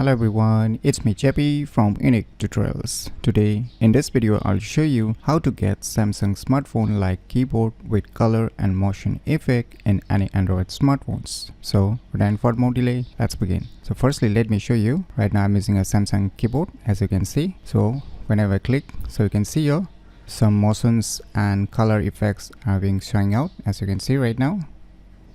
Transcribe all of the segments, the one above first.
Hello everyone, it's me JP from UniqueTutorials. Today in this video I'll show you how to get Samsung smartphone like keyboard with color and motion effect in any Android smartphones. So without further more delay, let's begin. So firstly let me show you. Right now I'm using a Samsung keyboard as you can see. So whenever I click, so you can see here some motions and color effects are being showing out as you can see right now.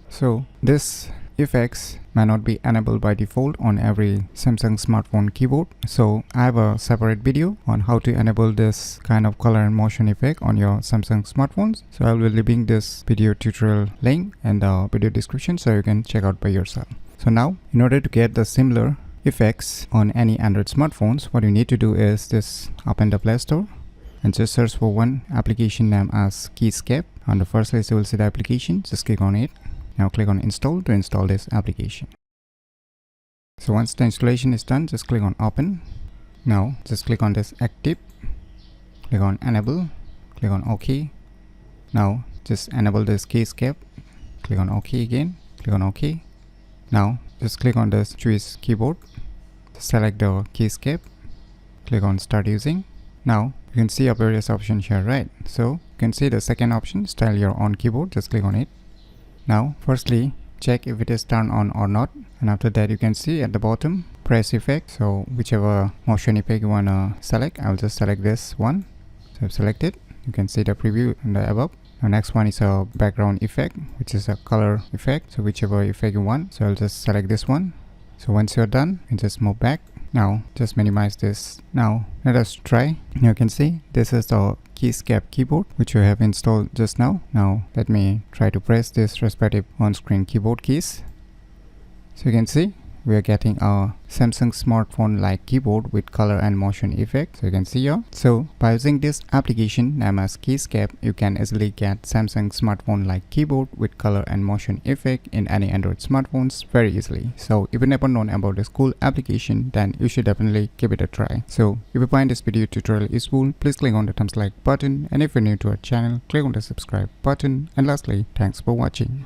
So this effects may not be enabled by default on every Samsung smartphone keyboard, so I have a separate video on how to enable this kind of color and motion effect on your Samsung smartphones. So I will be leaving this video tutorial link in the video description so you can check out by yourself. So now in order to get the similar effects on any Android smartphones, what you need to do is just open the Play Store and just search for one application named as Keyscape. On the first list you will see the application, just click on it. Now click on install to install this application. So once the installation is done, just click on open. Now just click on this active, click on enable, click on OK. Now just enable this Keyscape, click on OK again, click on OK. Now just click on this choose keyboard, select the Keyscape, click on start using. Now you can see a various options here, right? So you can see the second option, style your own keyboard, just click on it. Now firstly check if it is turned on or not, and after that you can see at the bottom press effect. So whichever motion effect you wanna select, I will just select this one. So I've selected. You can see the preview in the above. The next one is a background effect, which is a color effect. So whichever effect you want, so I'll just select this one. So once you're done, you just move back. Now just minimize this. Now let us try. You can see this is the Keyscape keyboard which we have installed just now. Now let me try to press this respective on-screen keyboard keys. So you can see we are getting a Samsung smartphone like keyboard with color and motion effect. So you can see here. So by using this application named as Keyscape, you can easily get Samsung smartphone like keyboard with color and motion effect in any Android smartphones very easily. So if you never known about this cool application, then you should definitely give it a try. So if you find this video tutorial useful, please click on the thumbs like button, and if you're new to our channel, click on the subscribe button, and lastly, thanks for watching.